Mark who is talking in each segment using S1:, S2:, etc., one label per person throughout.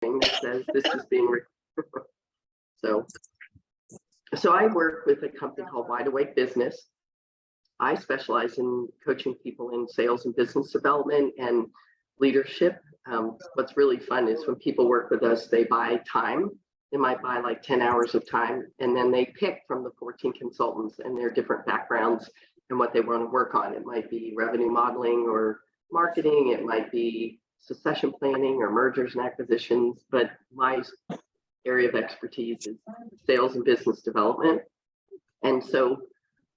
S1: that says this is being recorded. So I work with a company called Wide Awake Business. I specialize in coaching people in sales and business development and leadership. What's really fun is when people work with us, they buy time. They might buy like 10 hours of time, and then they pick from the 14 consultants and their different backgrounds and what they want to work on. It might be revenue modeling or marketing. It might be succession planning or mergers and acquisitions. But my area of expertise is sales and business development. And so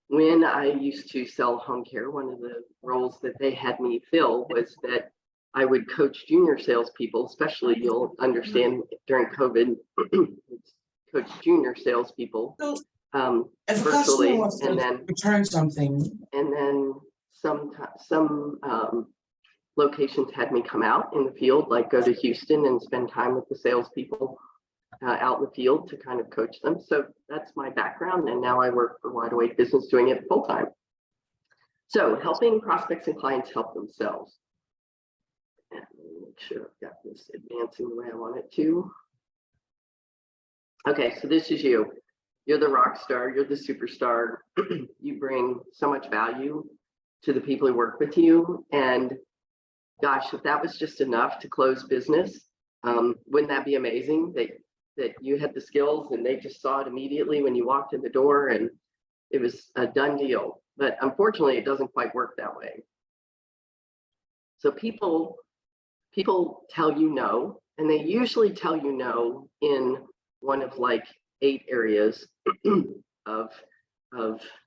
S1: when I used to sell home care, one of the roles that they had me fill was that I would coach junior salespeople, especially you'll understand during COVID, coach junior salespeople
S2: If a
S1: virtually,
S2: customer wants to
S1: and then
S2: return something,
S1: and then some locations had me come out in the field, like go to Houston and spend time with the salespeople out in the field to kind of coach them. So that's my background, and now I work for Wide Awake Business doing it full time. So helping prospects and clients help themselves. And make sure I've got this advancing the way I want it to. Okay, so this is you. You're the rock star, you're the superstar. You bring so much value to the people who work with you. And gosh, if that was just enough to close business, wouldn't that be amazing that you had the skills and they just saw it immediately when you walked in the door and it was a done deal. But unfortunately, it doesn't quite work that way. So people tell you no, and they usually tell you no in one of like 8 areas of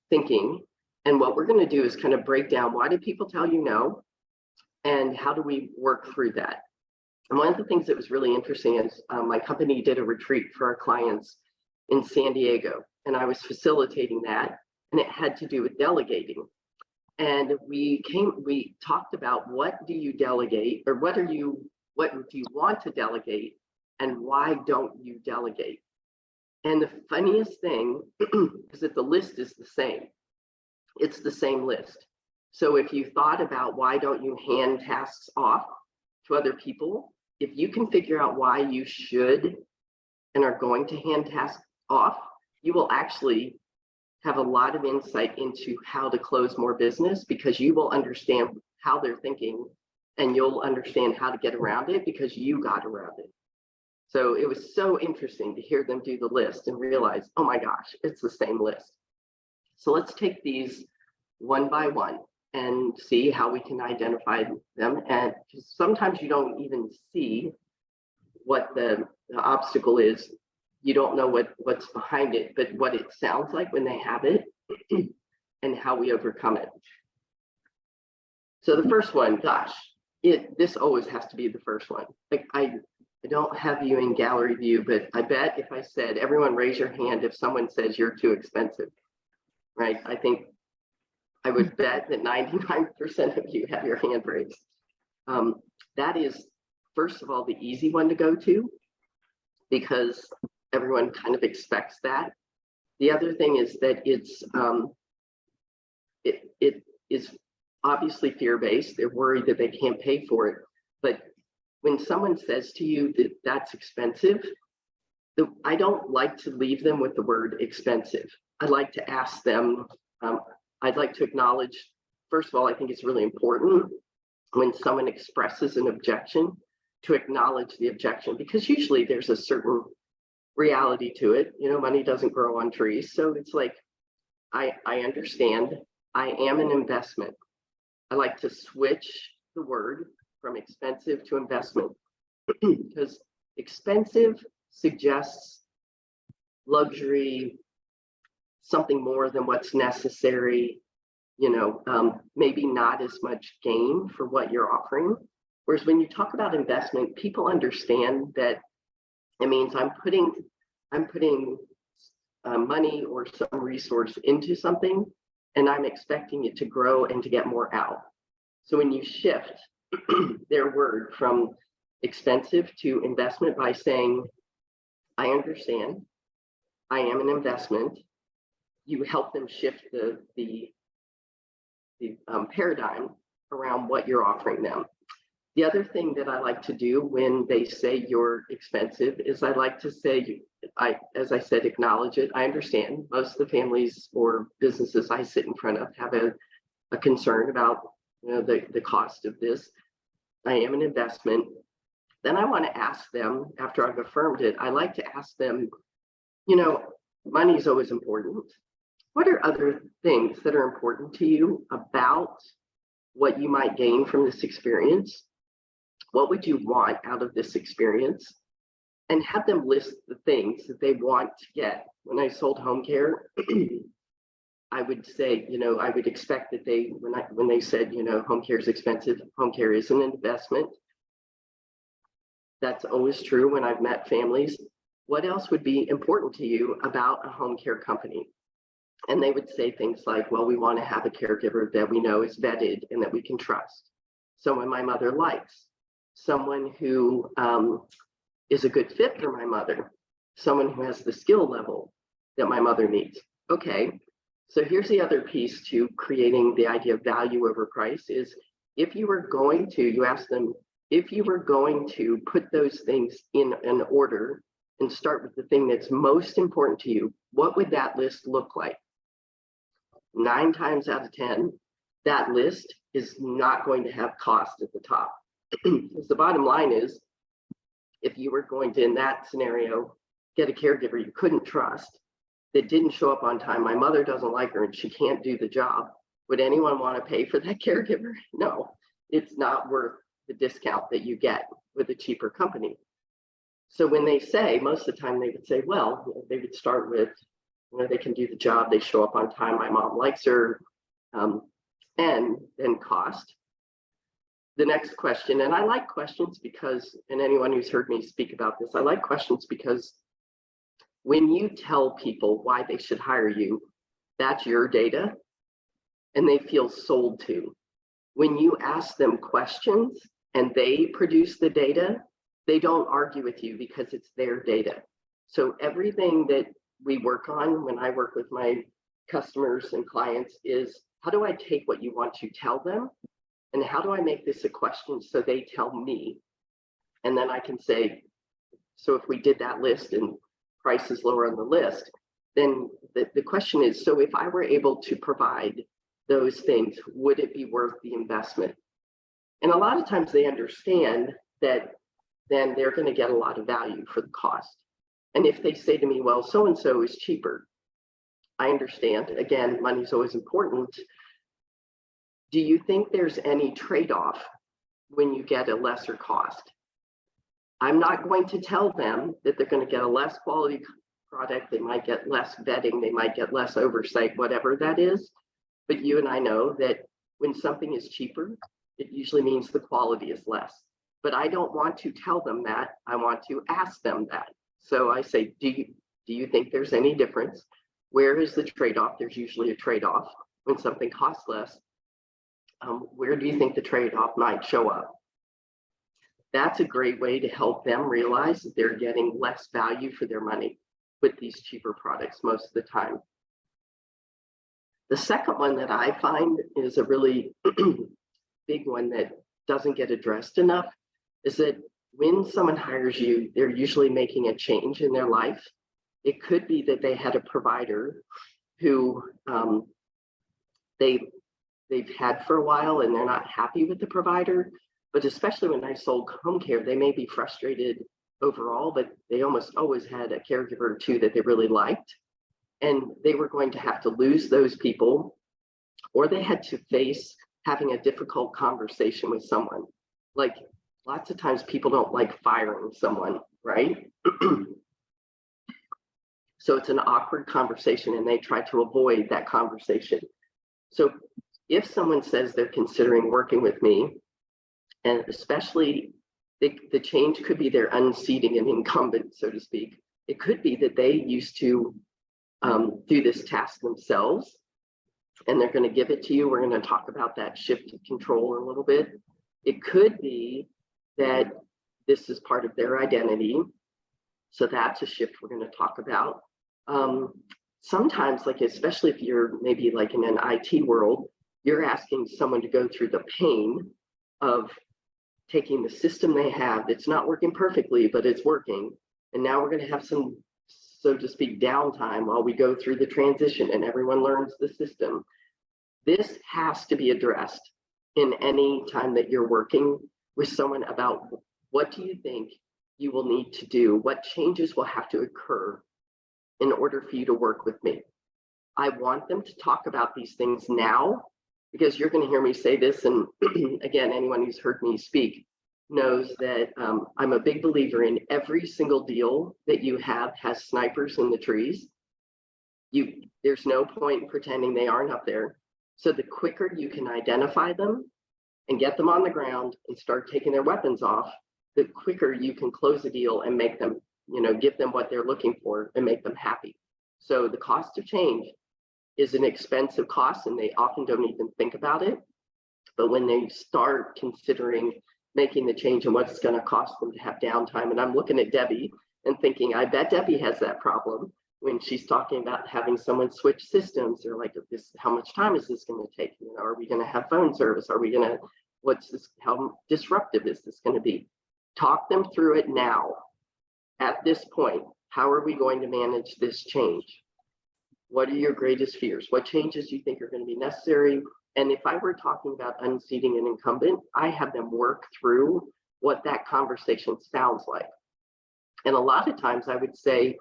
S1: thinking. And what we're going to do is kind of break down, why do people tell you no, and how do we work through that? And one of the things that was really interesting is my company did a retreat for our clients in San Diego, and I was facilitating that, and it had to do with delegating. And we talked about, what do you delegate, or what do you want to delegate, and why don't you delegate? And the funniest thing is that the list is the same. It's the same list. So if you thought about, why don't you hand tasks off to other people, if you can figure out why you should and are going to hand tasks off, you will actually have a lot of insight into how to close more business, because you will understand how they're thinking and you'll understand how to get around it because you got around it. So it was so interesting to hear them do the list and realize, oh my gosh, it's the same list. So let's take these one by one and see how we can identify them. And sometimes you don't even see what the obstacle is. You don't know what's behind it, but what it sounds like when they have it and how we overcome it. So the first one, gosh, this always has to be the first one. Like I don't have you in gallery view, but I bet if I said, everyone raise your hand if someone says you're too expensive, right? I think I would bet that 99% of you have your hand raised. That is, first of all, the easy one to go to, because everyone kind of expects that. The other thing is that it is obviously fear-based. They're worried that they can't pay for it. But when someone says to you that that's expensive, I don't like to leave them with the word expensive. I'd like to ask them, I'd like to acknowledge, first of all, I think it's really important when someone expresses an objection to acknowledge the objection, because usually there's a certain reality to it. You know, money doesn't grow on trees. So it's like, I understand, I am an investment. I like to switch the word from expensive to investment, because expensive suggests luxury, something more than what's necessary, you know, maybe not as much gain for what you're offering. Whereas when you talk about investment, people understand that it means I'm putting money or some resource into something, and I'm expecting it to grow and to get more out. So when you shift their word from expensive to investment by saying, I understand, I am an investment, you help them shift the paradigm around what you're offering them. The other thing that I like to do when they say you're expensive is I like to say, as I said, acknowledge it. I understand most of the families or businesses I sit in front of have a concern about the cost of this. I am an investment. Then I want to ask them, after I've affirmed it, I like to ask them, money is always important. What are other things that are important to you about what you might gain from this experience? What would you want out of this experience? And have them list the things that they want to get. When I sold home care, I would say, I would expect that when they said, home care is expensive, home care is an investment. That's always true when I've met families. What else would be important to you about a home care company? And they would say things like, well, we want to have a caregiver that we know is vetted and that we can trust. Someone my mother likes. Someone who is a good fit for my mother. Someone who has the skill level that my mother needs. Okay, so here's the other piece to creating the idea of value over price is if you were going to, you ask them, if you were going to put those things in an order and start with the thing that's most important to you, what would that list look like? 9 times out of 10, that list is not going to have cost at the top. Because the bottom line is, if you were going to, in that scenario, get a caregiver you couldn't trust, that didn't show up on time, my mother doesn't like her and she can't do the job, would anyone want to pay for that caregiver? No, it's not worth the discount that you get with a cheaper company. So when they say, most of the time they would say, well, they would start with, they can do the job, they show up on time, my mom likes her, and then cost. The next question, and I like questions because, and anyone who's heard me speak about this, I like questions because when you tell people why they should hire you, that's your data, and they feel sold to. When you ask them questions and they produce the data, they don't argue with you because it's their data. So everything that we work on when I work with my customers and clients is, how do I take what you want to tell them? And how do I make this a question so they tell me? And then I can say, so if we did that list and price is lower on the list, then the question is, so if I were able to provide those things, would it be worth the investment? And a lot of times they understand that then they're going to get a lot of value for the cost. And if they say to me, well, so-and-so is cheaper, I understand. Again, money's always important. Do you think there's any trade-off when you get a lesser cost? I'm not going to tell them that they're going to get a less quality product. They might get less vetting. They might get less oversight, whatever that is. But you and I know that when something is cheaper, it usually means the quality is less. But I don't want to tell them that. I want to ask them that. So I say, do you think there's any difference? Where is the trade-off? There's usually a trade-off when something costs less. Where do you think the trade-off might show up? That's a great way to help them realize that they're getting less value for their money with these cheaper products most of the time. The second one that I find is a really big one that doesn't get addressed enough is that when someone hires you, they're usually making a change in their life. It could be that they had a provider who they've had for a while and they're not happy with the provider. But especially when I sold home care, they may be frustrated overall, but they almost always had a caregiver or two that they really liked. And they were going to have to lose those people, or they had to face having a difficult conversation with someone. Like lots of times people don't like firing someone, right? So it's an awkward conversation and they try to avoid that conversation. So if someone says they're considering working with me, and especially the change could be they're unseating an incumbent, so to speak. It could be that they used to do this task themselves and they're going to give it to you. We're going to talk about that shift of control a little bit. It could be that this is part of their identity. So that's a shift we're going to talk about. Sometimes, like especially if you're maybe like in an IT world, you're asking someone to go through the pain of taking the system they have that's not working perfectly, but it's working. And now we're going to have some, so to speak, downtime while we go through the transition and everyone learns the system. This has to be addressed in any time that you're working with someone about what do you think you will need to do? What changes will have to occur in order for you to work with me? I want them to talk about these things now, because you're going to hear me say this. And again, anyone who's heard me speak knows that I'm a big believer in every single deal that you have has snipers in the trees. There's no point in pretending they aren't up there. So the quicker you can identify them and get them on the ground and start taking their weapons off, the quicker you can close a deal and make them, give them what they're looking for and make them happy. So the cost of change is an expensive cost, and they often don't even think about it. But when they start considering making the change and what it's going to cost them to have downtime, and I'm looking at Debbie and thinking, I bet Debbie has that problem when she's talking about having someone switch systems. They're like, how much time is this going to take? Are we going to have phone service? Are we going to, how disruptive is this going to be? Talk them through it now. At this point, how are we going to manage this change? What are your greatest fears? What changes do you think are going to be necessary? And if I were talking about unseating an incumbent, I have them work through what that conversation sounds like. And a lot of times I would say,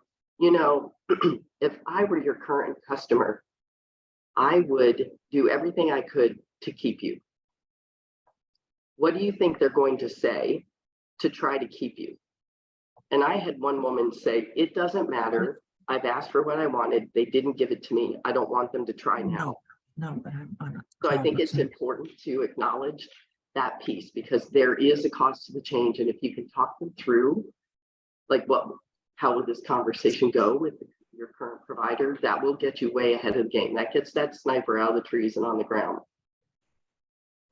S1: if I were your current customer, I would do everything I could to keep you. What do you think they're going to say to try to keep you? And I had one woman say, it doesn't matter. I've asked for what I wanted. They didn't give it to me. I don't want them to try now.
S2: No, but I'm not.
S1: So I think it's important to acknowledge that piece, because there is a cost to the change. And if you can talk them through, like how will this conversation go with your current provider, that will get you way ahead of the game. That gets that sniper out of the trees and on the ground.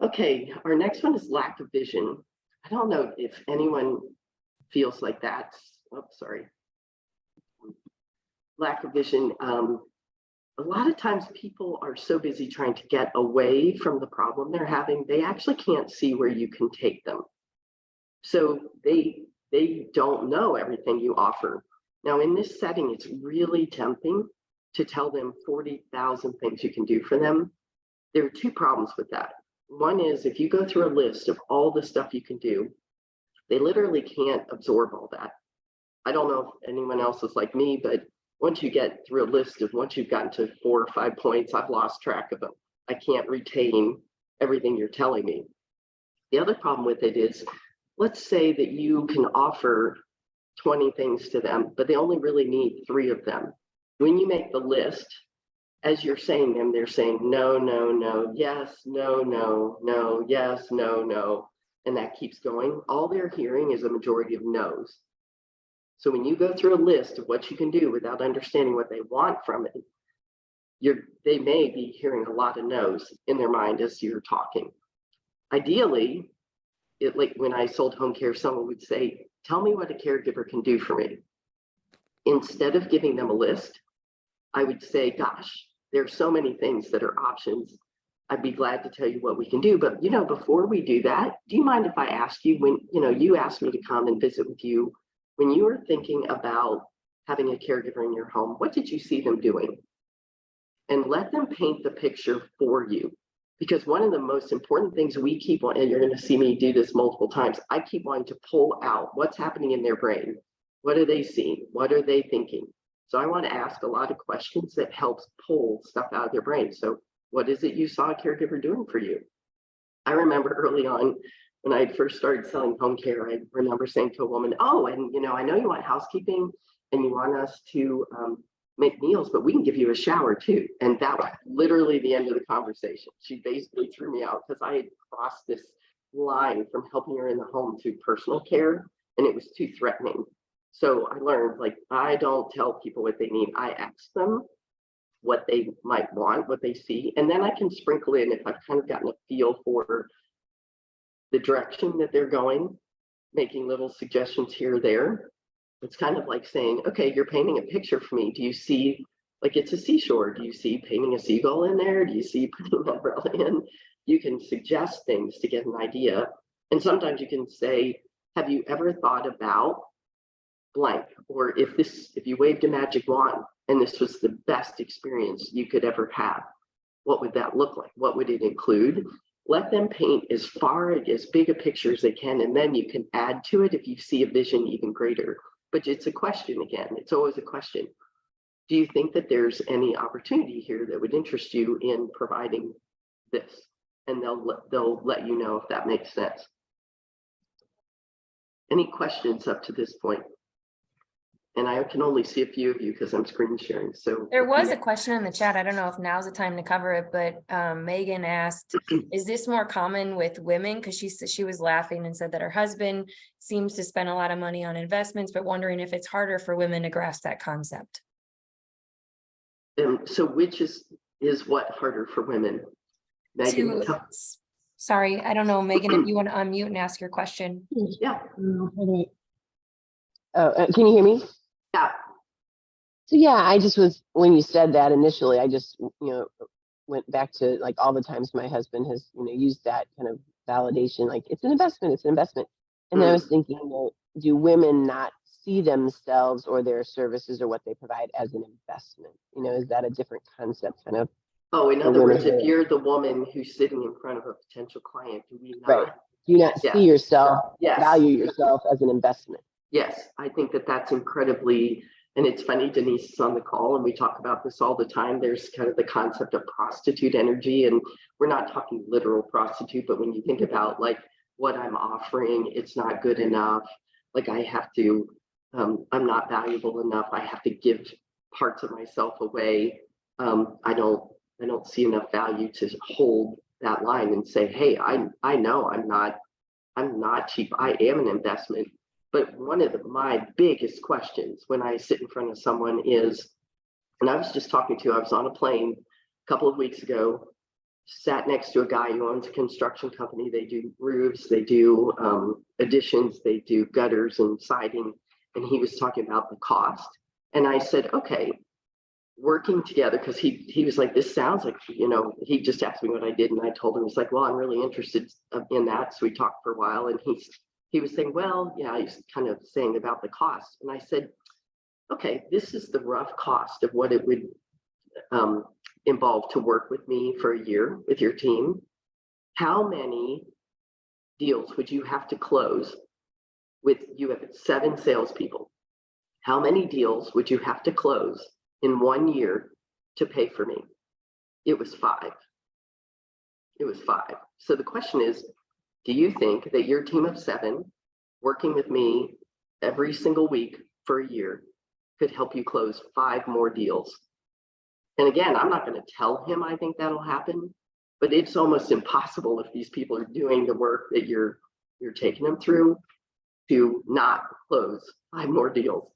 S1: Okay, our next one is lack of vision. I don't know if anyone feels like that's, lack of vision. A lot of times people are so busy trying to get away from the problem they're having, they actually can't see where you can take them. So they don't know everything you offer. Now in this setting, it's really tempting to tell them 40,000 things you can do for them. There are two problems with that. One is if you go through a list of all the stuff you can do, they literally can't absorb all that. I don't know if anyone else is like me, but once you get through a list of, once you've gotten to 4 or 5 points, I've lost track of them. I can't retain everything you're telling me. The other problem with it is, let's say that you can offer 20 things to them, but they only really need 3 of them. When you make the list, as you're saying them, they're saying no, no, no, yes, no, no, no, yes, no, no. And that keeps going. All they're hearing is a majority of no's. So when you go through a list of what you can do without understanding what they want from it, they may be hearing a lot of no's in their mind as you're talking. Ideally, like when I sold home care, someone would say, tell me what a caregiver can do for me. Instead of giving them a list, I would say, gosh, there are so many things that are options. I'd be glad to tell you what we can do. But, before we do that, do you mind if I ask you, when, you asked me to come and visit with you, when you were thinking about having a caregiver in your home, what did you see them doing? And let them paint the picture for you. Because one of the most important things we keep on, and you're going to see me do this multiple times, I keep wanting to pull out what's happening in their brain. What are they seeing? What are they thinking? So I want to ask a lot of questions that helps pull stuff out of their brain. So what is it you saw a caregiver doing for you? I remember early on when I first started selling home care, I remember saying to a woman, oh, and I know you want housekeeping and you want us to make meals, but we can give you a shower too. And that was literally the end of the conversation. She basically threw me out because I had crossed this line from helping her in the home to personal care, and it was too threatening. So I learned, I don't tell people what they need. I ask them what they might want, what they see, and then I can sprinkle in, if I've kind of gotten a feel for the direction that they're going, making little suggestions here or there. It's kind of like saying, okay, you're painting a picture for me. Do you see, it's a seashore. Do you see painting a seagull in there? Do you see putting an umbrella in? You can suggest things to get an idea. And sometimes you can say, have you ever thought about blank? Or if you waved a magic wand and this was the best experience you could ever have, what would that look like? What would it include? Let them paint as big a picture as they can, and then you can add to it if you see a vision even greater. But it's a question again. It's always a question. Do you think that there's any opportunity here that would interest you in providing this? And they'll let you know if that makes sense. Any questions up to this point? And I can only see a few of you because I'm screen sharing. So
S3: there was a question in the chat. I don't know if now's the time to cover it, but Megan asked, is this more common with women? Because she was laughing and said that her husband seems to spend a lot of money on investments, but wondering if it's harder for women to grasp that concept.
S1: So which is what harder for women? Megan,
S3: sorry, I don't know, Megan, if you want to unmute and ask your question.
S1: yeah.
S4: Can you hear me?
S1: Yeah.
S4: So yeah, I just was, when you said that initially, I just, went back to like all the times my husband has, used that kind of validation, like it's an investment, it's an investment. And then I was thinking, do women not see themselves or their services or what they provide as an investment? Is that a different concept kind of?
S1: Oh, in other words, if you're the woman who's sitting in front of a potential client, do we not?
S4: Right. Do you not see yourself, value yourself as an investment?
S1: Yes, I think that that's incredibly, and it's funny, Denise is on the call and we talk about this all the time. There's kind of the concept of prostitute energy, and we're not talking literal prostitute, but when you think about like what I'm offering, it's not good enough. Like I have to, I'm not valuable enough. I have to give parts of myself away. I don't see enough value to hold that line and say, hey, I know I'm not cheap. I am an investment. But one of my biggest questions when I sit in front of someone is, and I was on a plane a couple of weeks ago, sat next to a guy who owns a construction company. They do roofs, they do additions, they do gutters and siding. And he was talking about the cost. And I said, okay, working together, because he was like, this sounds like, he just asked me what I did. And I told him, he's like, well, I'm really interested in that. So we talked for a while, and he was saying, well, yeah, he's kind of saying about the cost. And I said, okay, this is the rough cost of what it would involve to work with me for a year with your team. How many deals would you have to close you have 7 salespeople? How many deals would you have to close in 1 year to pay for me? It was 5. It was 5. So the question is, do you think that your team of 7 working with me every single week for a year could help you close 5 more deals? And again, I'm not going to tell him I think that'll happen, but it's almost impossible if these people are doing the work that you're taking them through to not close 5 more deals.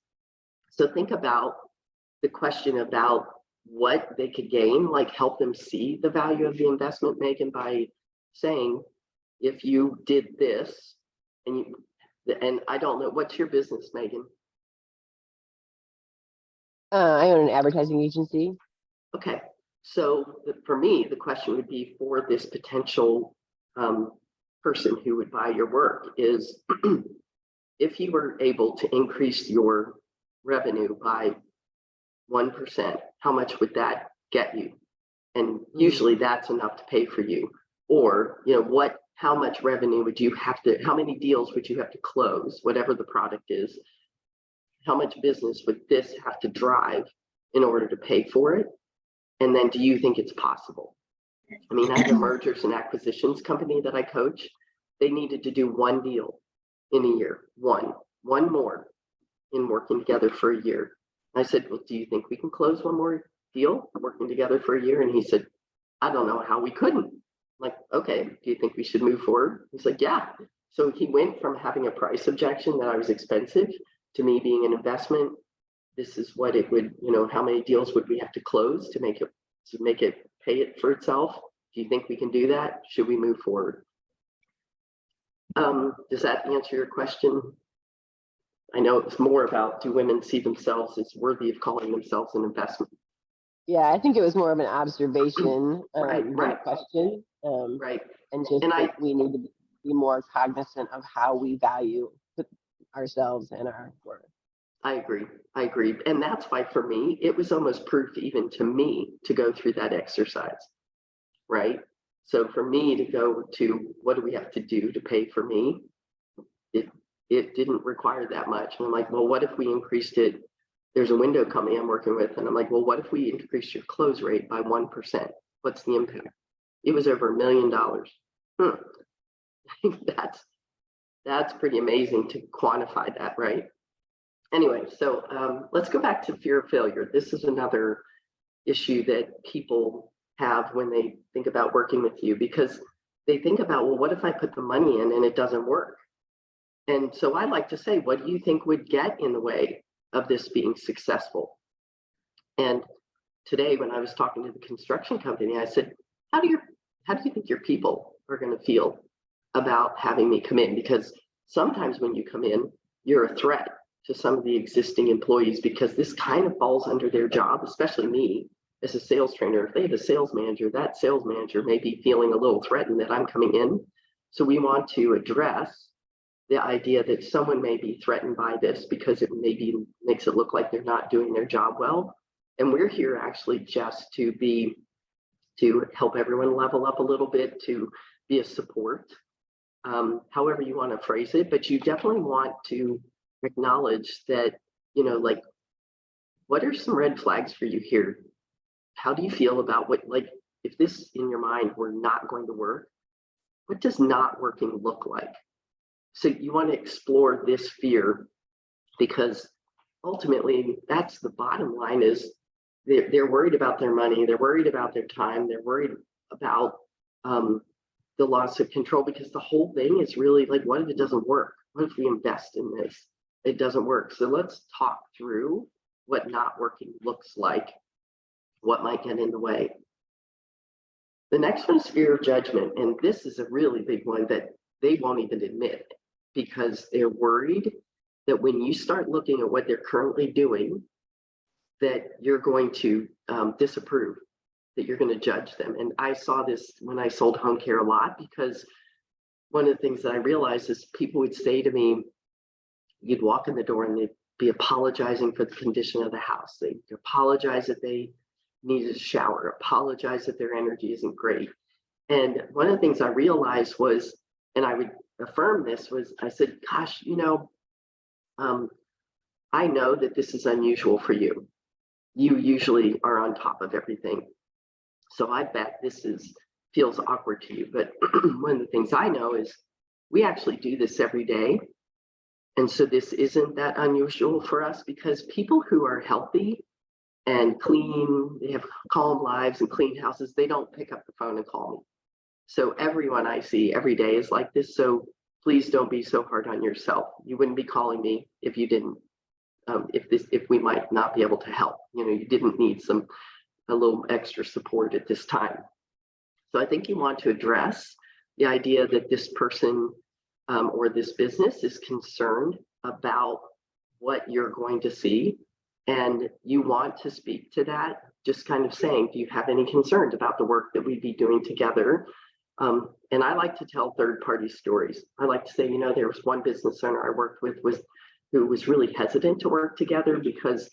S1: So think about the question about what they could gain, like help them see the value of the investment, Megan, by saying, if you did this, and I don't know, what's your business, Megan?
S4: I own an advertising agency.
S1: Okay, so for me, the question would be for this potential person who would buy your work is, if you were able to increase your revenue by 1%, how much would that get you? And usually that's enough to pay for you. Or, how much revenue would you have to, how many deals would you have to close, whatever the product is? How much business would this have to drive in order to pay for it? And then do you think it's possible? I mean, I have a mergers and acquisitions company that I coach. They needed to do 1 deal in a year, one more in working together for a year. I said, well, do you think we can close 1 more deal working together for a year? And he said, I don't know how we couldn't. Like, okay, do you think we should move forward? He's like, yeah. So he went from having a price objection that I was expensive to me being an investment. This is what it would, how many deals would we have to close to make it pay it for itself? Do you think we can do that? Should we move forward? Does that answer your question? I know it's more about, do women see themselves as worthy of calling themselves an investment?
S4: Yeah, I think it was more of an observation,
S1: right.
S4: question.
S1: Right.
S4: And just we need to be more cognizant of how we value ourselves and our work.
S1: I agree. I agree. And that's why for me, it was almost proof even to me to go through that exercise, right? So for me to go to what do we have to do to pay for me? It didn't require that much. And I'm like, well, what if we increased it? There's a window company I'm working with, and I'm like, well, what if we increase your close rate by 1%? What's the impact? It was over $1 million. That's pretty amazing to quantify that, right? Anyway, so let's go back to fear of failure. This is another issue that people have when they think about working with you, because they think about, well, what if I put the money in and it doesn't work? And so I like to say, what do you think would get in the way of this being successful? And today, when I was talking to the construction company, I said, how do you think your people are going to feel about having me come in? Because sometimes when you come in, you're a threat to some of the existing employees, because this kind of falls under their job, especially me as a sales trainer. If they have a sales manager, that sales manager may be feeling a little threatened that I'm coming in. So we want to address the idea that someone may be threatened by this because it maybe makes it look like they're not doing their job well. And we're here actually just to help everyone level up a little bit, to be a support, however you want to phrase it. But you definitely want to acknowledge that, like, what are some red flags for you here? How do you feel about like, if this in your mind were not going to work, what does not working look like? So you want to explore this fear, because ultimately that's the bottom line. Is they're worried about their money, they're worried about their time, they're worried about the loss of control, because the whole thing is really like, what if it doesn't work? What if we invest in this? It doesn't work. So let's talk through what not working looks like, what might get in the way. The next one is fear of judgment. And this is a really big one that they won't even admit, because they're worried that when you start looking at what they're currently doing, that you're going to disapprove, that you're going to judge them. And I saw this when I sold home care a lot, because one of the things that I realized is people would say to me, you'd walk in the door and they'd be apologizing for the condition of the house. They'd apologize that they needed a shower, apologize that their energy isn't great. And one of the things I realized was, and I would affirm this, was I said, gosh, I know that this is unusual for you. You usually are on top of everything. So I bet this feels awkward to you. But one of the things I know is we actually do this every day. And so this isn't that unusual for us, because people who are healthy and clean, they have calm lives and clean houses, they don't pick up the phone and call me. So everyone I see every day is like this. So please don't be so hard on yourself. You wouldn't be calling me if you didn't, if we might not be able to help. You didn't need a little extra support at this time. So I think you want to address the idea that this person or this business is concerned about what you're going to see, and you want to speak to that, just kind of saying, do you have any concerns about the work that we'd be doing together? And I like to tell third-party stories. I like to say, there was one business owner I worked with who was really hesitant to work together because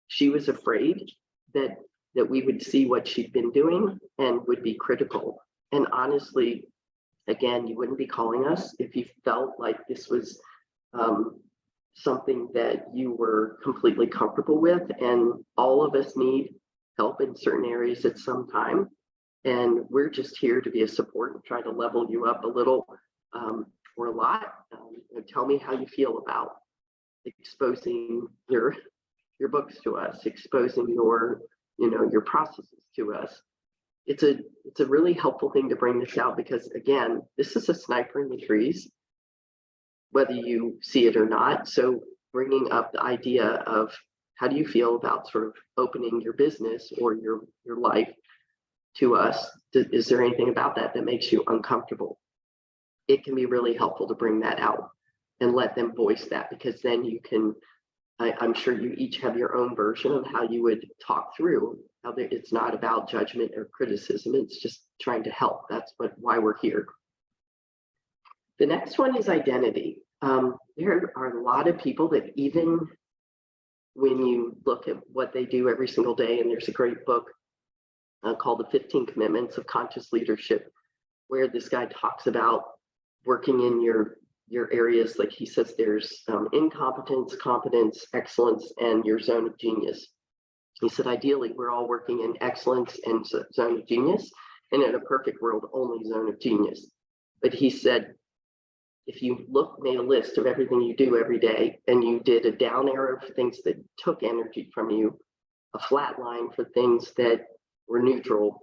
S1: she was afraid that we would see what she'd been doing and would be critical. And honestly, again, you wouldn't be calling us if you felt like this was something that you were completely comfortable with. And all of us need help in certain areas at some time. And we're just here to be a support and try to level you up a little or a lot. Tell me how you feel about exposing your books to us, exposing your processes to us. It's a really helpful thing to bring this out, because again, this is a sniper in the trees, whether you see it or not. So bringing up the idea of how do you feel about sort of opening your business or your life to us? Is there anything about that makes you uncomfortable? It can be really helpful to bring that out and let them voice that, because then you can, I'm sure you each have your own version of how you would talk through how it's not about judgment or criticism. It's just trying to help. That's why we're here. The next one is identity. There are a lot of people that even when you look at what they do every single day, and there's a great book called The 15 Commitments of Conscious Leadership, where this guy talks about working in your areas. Like he says, there's incompetence, competence, excellence, and your zone of genius. He said, ideally, we're all working in excellence and zone of genius, and in a perfect world, only zone of genius. But he said, if you made a list of everything you do every day, and you did a down arrow for things that took energy from you, a flat line for things that were neutral,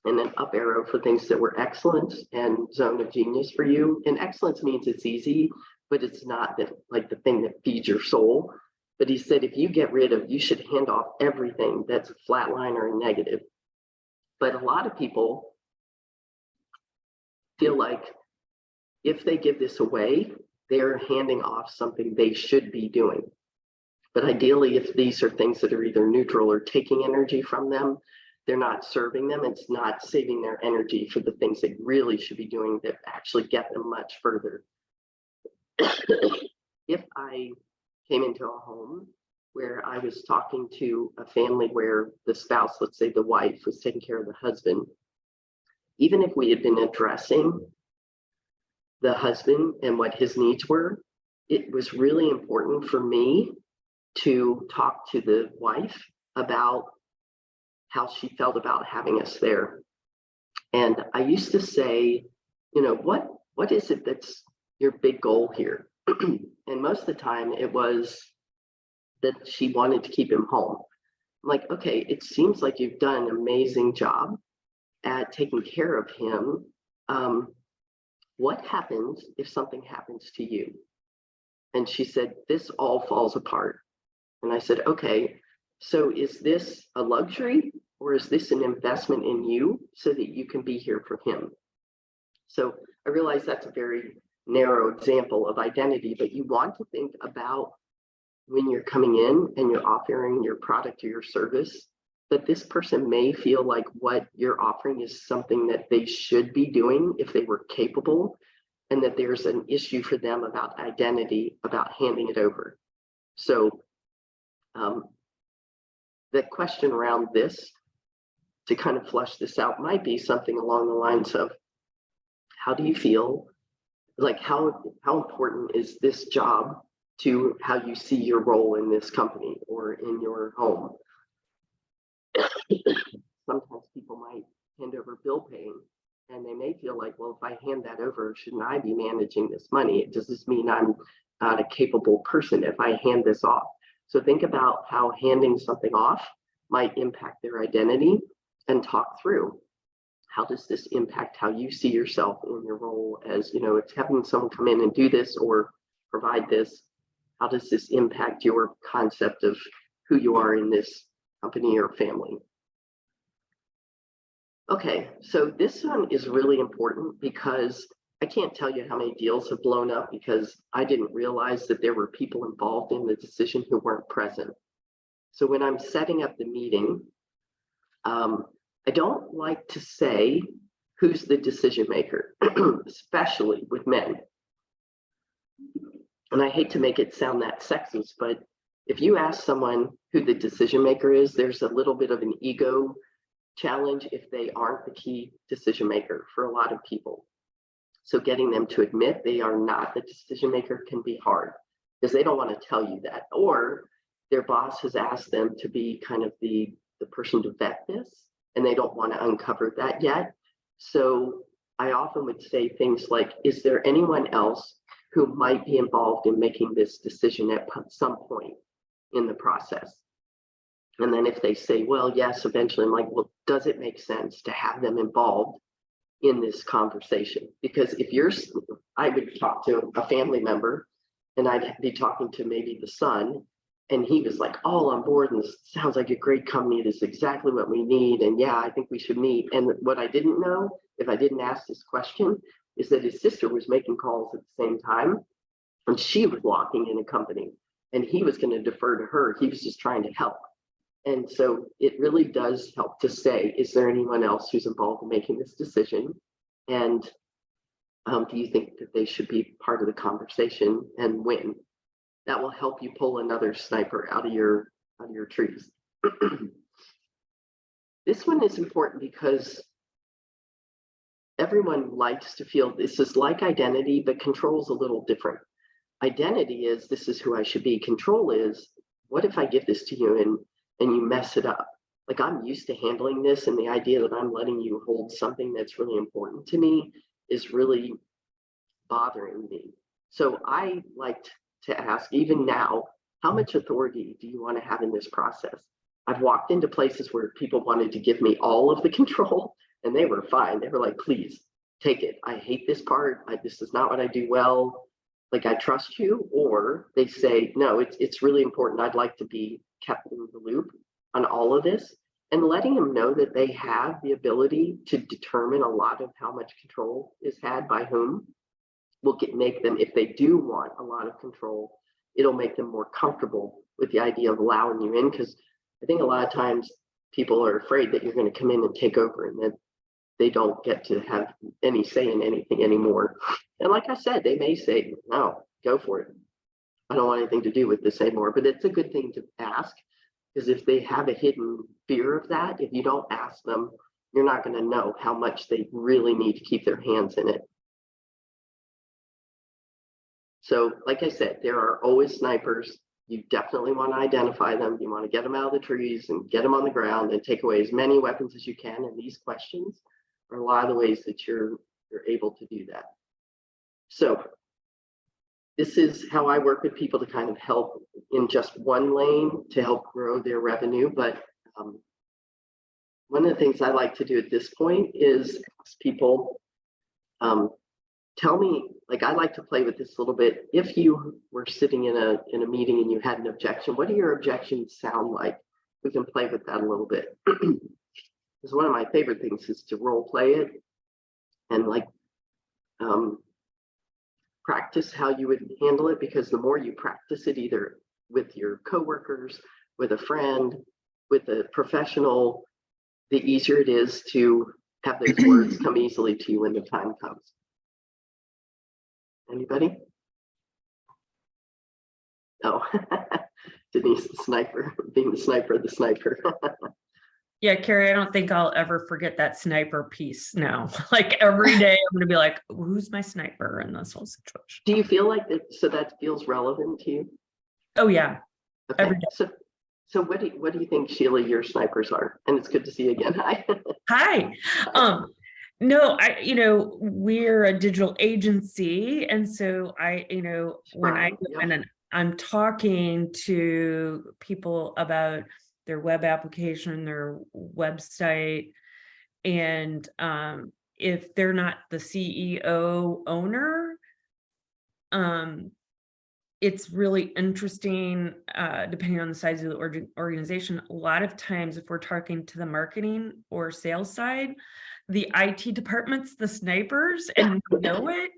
S1: and an up arrow for things that were excellence and zone of genius for you. And excellence means it's easy, but it's not like the thing that feeds your soul. But he said, if you get rid of, you should hand off everything that's a flat line or a negative. But a lot of people feel like if they give this away, they're handing off something they should be doing. But ideally, if these are things that are either neutral or taking energy from them, they're not serving them. It's not saving their energy for the things they really should be doing that actually get them much further. If I came into a home where I was talking to a family where the spouse, let's say the wife, was taking care of the husband, even if we had been addressing the husband and what his needs were, it was really important for me to talk to the wife about how she felt about having us there. And I used to say, what is it that's your big goal here? And most of the time it was that she wanted to keep him home. I'm like, okay, it seems like you've done an amazing job at taking care of him. What happens if something happens to you? And she said, this all falls apart. And I said, okay, so is this a luxury or is this an investment in you so that you can be here for him? So I realize that's a very narrow example of identity, but you want to think about when you're coming in and you're offering your product or your service, that this person may feel like what you're offering is something that they should be doing if they were capable, and that there's an issue for them about identity, about handing it over. So the question around this, to kind of flush this out, might be something along the lines of, how do you feel? Like how important is this job to how you see your role in this company or in your home? Sometimes people might hand over bill paying, and they may feel like, well, if I hand that over, shouldn't I be managing this money? Does this mean I'm not a capable person if I hand this off? So think about how handing something off might impact their identity, and talk through, how does this impact how you see yourself in your role as, it's having someone come in and do this or provide this. How does this impact your concept of who you are in this company or family? Okay, so this one is really important because I can't tell you how many deals have blown up because I didn't realize that there were people involved in the decision who weren't present. So when I'm setting up the meeting, I don't like to say who's the decision maker, especially with men. And I hate to make it sound that sexist, but if you ask someone who the decision maker is, there's a little bit of an ego challenge if they aren't the key decision maker for a lot of people. So getting them to admit they are not the decision maker can be hard because they don't want to tell you that, or their boss has asked them to be kind of the person to vet this, and they don't want to uncover that yet. So I often would say things like, is there anyone else who might be involved in making this decision at some point in the process? And then if they say, well, yes, eventually, I'm like, well, does it make sense to have them involved in this conversation? Because I would talk to a family member and I'd be talking to maybe the son, and he was like all on board, and this sounds like a great company. This is exactly what we need. And yeah, I think we should meet. And what I didn't know, if I didn't ask this question, is that his sister was making calls at the same time, and she was walking in a company, and he was going to defer to her. He was just trying to help. And so it really does help to say, is there anyone else who's involved in making this decision? And Do you think that they should be part of the conversation, and when? That will help you pull another sniper out of your trees. This one is important because everyone likes to feel this is like identity, but control is a little different. Identity is this is who I should be. Control is what if I give this to you and you mess it up? Like I'm used to handling this, and the idea that I'm letting you hold something that's really important to me is really bothering me. So I liked to ask, even now, how much authority do you want to have in this process? I've walked into places where people wanted to give me all of the control, and they were fine. They were like, please take it. I hate this part. This is not what I do well. Like, I trust you. Or they say, no, it's really important. I'd like to be kept in the loop on all of this, and letting them know that they have the ability to determine a lot of how much control is had by whom will make them, if they do want a lot of control, it'll make them more comfortable with the idea of allowing you in. Because I think a lot of times people are afraid that you're going to come in and take over, and that they don't get to have any say in anything anymore. And like I said, they may say, no, go for it. I don't want anything to do with this anymore. But it's a good thing to ask, because if they have a hidden fear of that, if you don't ask them, you're not going to know how much they really need to keep their hands in it. So like I said, there are always snipers. You definitely want to identify them. You want to get them out of the trees and get them on the ground and take away as many weapons as you can. And these questions are a lot of the ways that you're able to do that. So this is how I work with people to kind of help in just one lane to help grow their revenue. But one of the things I like to do at this point is ask people, tell me, like I like to play with this a little bit. If you were sitting in a meeting and you had an objection, what do your objections sound like? We can play with that a little bit. Because one of my favorite things is to role play it and like practice how you would handle it, because the more you practice it, either with your coworkers, with a friend, with a professional, the easier it is to have those words come easily to you when the time comes. Anybody? Oh, Denise, the sniper, being the sniper, the sniper.
S5: Yeah, Carrie, I don't think I'll ever forget that sniper piece now. Like every day I'm gonna be like, who's my sniper in this whole situation?
S1: Do you feel like that, so that feels relevant to you?
S5: Oh yeah,
S1: Okay.
S5: every day.
S1: So what do you think, Sheila, your snipers are? And it's good to see you again. Hi.
S5: Hi. No, we're a digital agency. And so when I go in and I'm talking to people about their web application, their website, and if they're not the CEO owner, it's really interesting, depending on the size of the organization. A lot of times, if we're talking to the marketing or sales side, the IT department's the snipers, and we know it.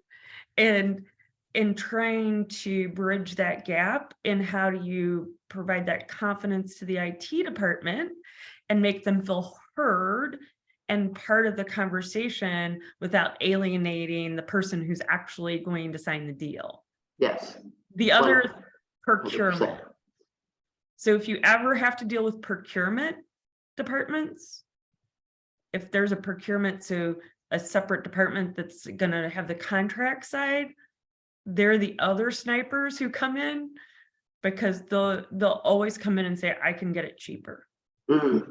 S5: And in trying to bridge that gap, and how do you provide that confidence to the IT department and make them feel heard and part of the conversation without alienating the person who's actually going to sign the deal.
S1: Yes.
S5: The other is
S1: 100%.
S5: procurement. So if you ever have to deal with procurement departments, if there's a procurement, so a separate department that's going to have the contract side, they're the other snipers who come in, because they'll always come in and say, I can get it cheaper.
S1: Mm.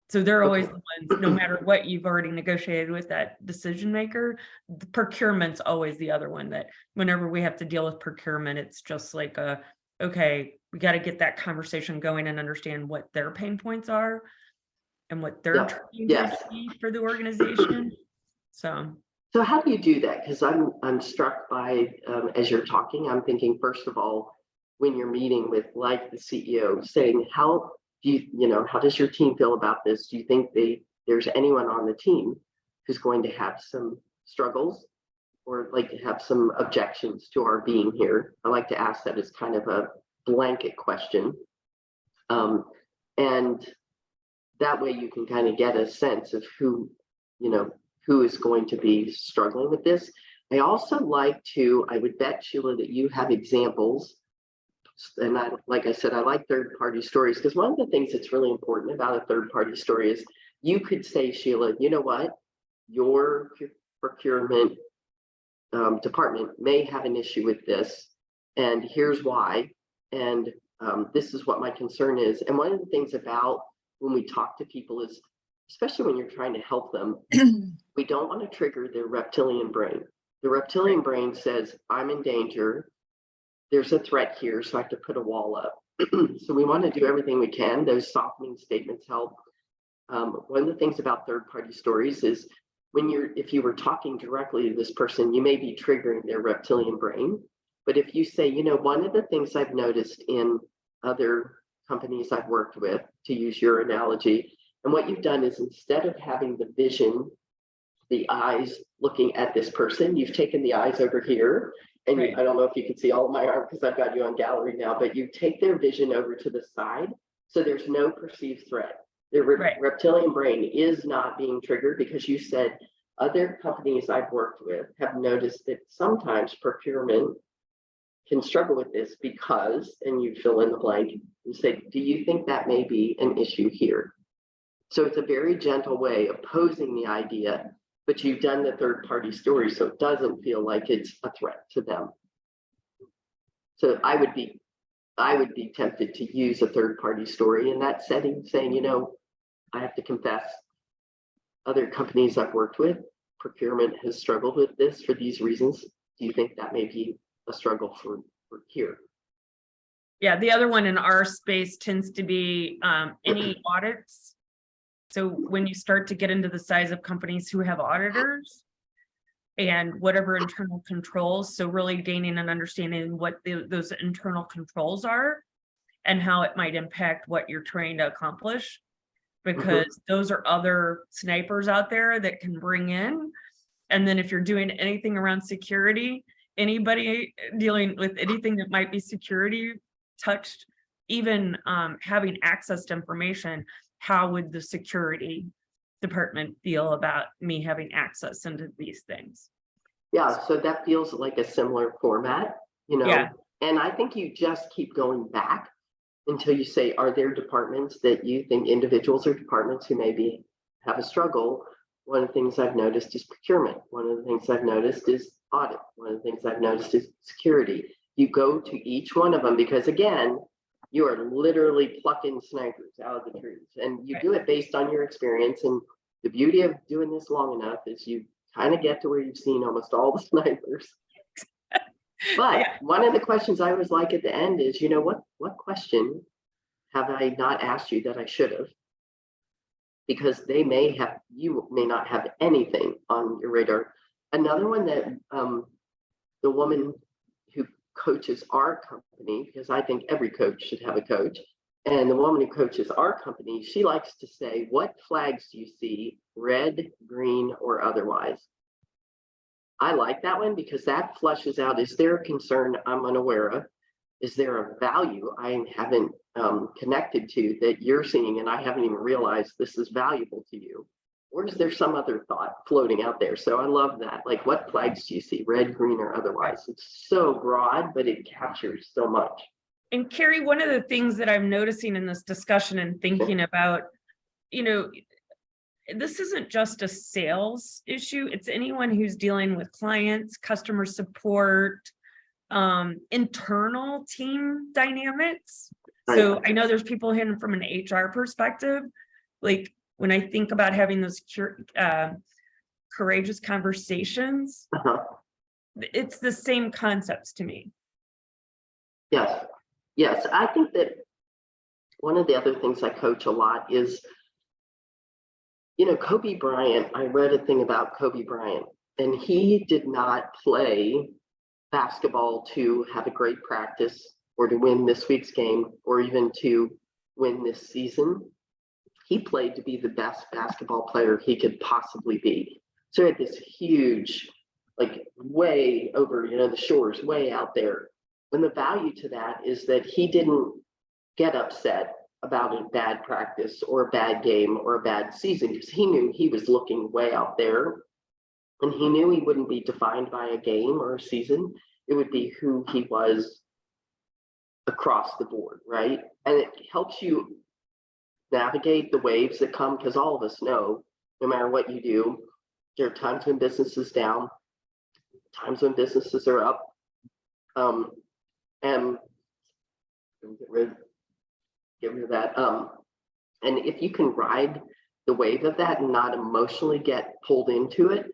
S5: So they're always the ones, no matter what you've already negotiated with that decision maker, the procurement's always the other one that whenever we have to deal with procurement, it's just like okay, we got to get that conversation going and understand what their pain points are and what they're trying to achieve for the organization. So
S1: how do you do that? Because I'm struck by, as you're talking, I'm thinking, first of all, when you're meeting with like the CEO, saying, how does your team feel about this? Do you think there's anyone on the team who's going to have some struggles or like to have some objections to our being here? I like to ask that as kind of a blanket question. And that way you can kind of get a sense of who is going to be struggling with this. I also like to, I would bet, Sheila, that you have examples. And like I said, I like third-party stories, because one of the things that's really important about a third-party story is you could say, Sheila, you know what? Your procurement department may have an issue with this, and here's why. And this is what my concern is. And one of the things about when we talk to people is, especially when you're trying to help them, we don't want to trigger their reptilian brain. The reptilian brain says, I'm in danger. There's a threat here, so I have to put a wall up. So we want to do everything we can. Those softening statements help. One of the things about third-party stories is if you were talking directly to this person, you may be triggering their reptilian brain. But if you say, you know, one of the things I've noticed in other companies I've worked with, to use your analogy, and what you've done is instead of having the vision, the eyes looking at this person, you've taken the eyes over here. And
S5: Right.
S1: I don't know if you can see all of my arm because I've got you on gallery now, but you take their vision over to the side. So there's no perceived threat. Their
S5: Right.
S1: reptilian brain is not being triggered, because you said other companies I've worked with have noticed that sometimes procurement can struggle with this because, and you fill in the blank, you say, do you think that may be an issue here? So it's a very gentle way of posing the idea, but you've done the third party story, so it doesn't feel like it's a threat to them. So I would be tempted to use a third party story in that setting, saying, you know, I have to confess, other companies I've worked with, procurement has struggled with this for these reasons. Do you think that may be a struggle for here?
S5: Yeah, the other one in our space tends to be any audits. So when you start to get into the size of companies who have auditors and whatever internal controls, so really gaining an understanding what those internal controls are and how it might impact what you're trying to accomplish, because those are other snipers out there that can bring in. And then if you're doing anything around security, anybody dealing with anything that might be security touched, even having access to information, how would the security department feel about me having access into these things?
S1: Yeah, so that feels like a similar format, you know.
S5: Yeah.
S1: And I think you just keep going back until you say, are there departments that you think, individuals or departments who maybe have a struggle? One of the things I've noticed is procurement. One of the things I've noticed is audit. One of the things I've noticed is security. You go to each one of them, because again, you are literally plucking snipers out of the trees, and you do it based on your experience. And the beauty of doing this long enough is you kind of get to where you've seen almost all the snipers. But one of the questions I always like at the end is, you know, what question have I not asked you that I should have? Because you may not have anything on your radar. Another one that the woman who coaches our company, because I think every coach should have a coach, and the woman who coaches our company, she likes to say, what flags do you see, red, green, or otherwise? I like that one because that flushes out, is there a concern I'm unaware of? Is there a value I haven't connected to that you're seeing and I haven't even realized this is valuable to you? Or is there some other thought floating out there? So I love that. Like, what flags do you see, red, green, or otherwise? It's so broad, but it captures so much.
S5: And Carrie, one of the things that I'm noticing in this discussion and thinking about, you know, this isn't just a sales issue. It's anyone who's dealing with clients, customer support, internal team dynamics. So I know there's people here from an HR perspective, like when I think about having those courageous conversations, it's the same concepts to me.
S1: Yes, I think that one of the other things I coach a lot is, you know, Kobe Bryant. I read a thing about Kobe Bryant, and he did not play basketball to have a great practice or to win this week's game or even to win this season. He played to be the best basketball player he could possibly be. So he had this huge, like way over, you know, the shores, way out there. When the value to that is that he didn't get upset about a bad practice or a bad game or a bad season, because he knew he was looking way out there And he knew he wouldn't be defined by a game or a season. It would be who he was across the board, right? And it helps you navigate the waves that come, because all of us know, no matter what you do, there are times when business is down, times when businesses are up. And get rid of that. And if you can ride the wave of that and not emotionally get pulled into it,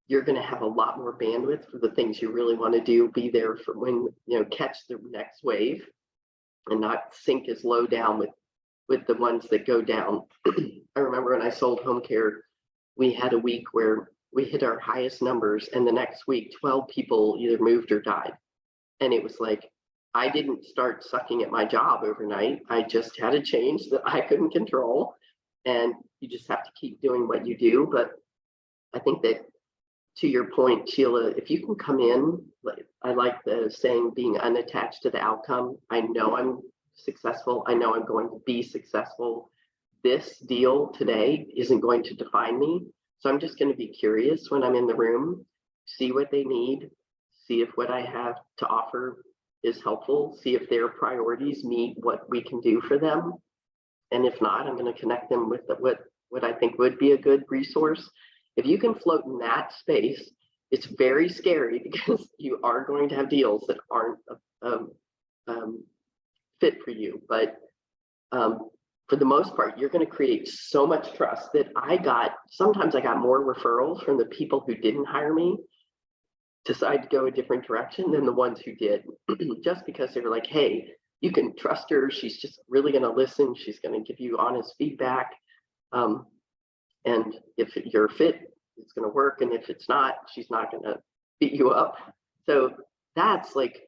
S1: you're going to have a lot more bandwidth for the things you really want to do. Be there for when, catch the next wave and not sink as low down with the ones that go down. I remember when I sold home care, we had a week where we hit our highest numbers, and the next week 12 people either moved or died. And it was like, I didn't start sucking at my job overnight. I just had a change that I couldn't control, and you just have to keep doing what you do. But I think that, to your point, Sheila, if you can come in, I like the saying, being unattached to the outcome. I know I'm successful. I know I'm going to be successful. This deal today isn't going to define me. So I'm just going to be curious when I'm in the room, see what they need, see if what I have to offer is helpful, see if their priorities meet what we can do for them. And if not, I'm going to connect them with what I think would be a good resource. If you can float in that space, it's very scary, because you are going to have deals that aren't fit for you. But for the most part, you're going to create so much trust that sometimes I got more referrals from the people who didn't hire me, decide to go a different direction, than the ones who did, just because they were like, hey, you can trust her. She's just really going to listen. She's going to give you honest feedback. And if you're fit, it's going to work. And if it's not, she's not going to beat you up. So that's like,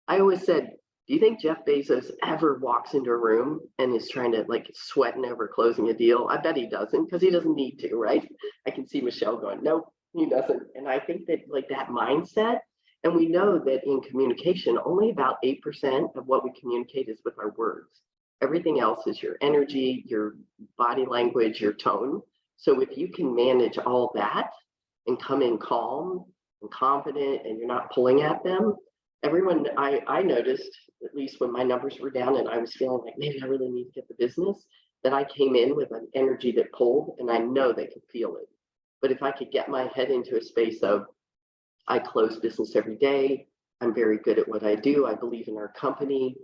S1: I always said, do you think Jeff Bezos ever walks into a room and is trying to sweating over closing a deal? I bet he doesn't, because he doesn't need to, right? I can see Michelle going, nope, he doesn't. And I think that that mindset, and we know that in communication, only about 8% of what we communicate is with our words. Everything else is your energy, your body language, your tone. So if you can manage all that and come in calm and confident, and you're not pulling at them, everyone, I noticed, at least when my numbers were down and I was feeling like maybe I really need to get the business, that I came in with an energy that pulled, and I know they could feel it. But if I could get my head into a space of, I close business every day, I'm very good at what I do, I believe in our company,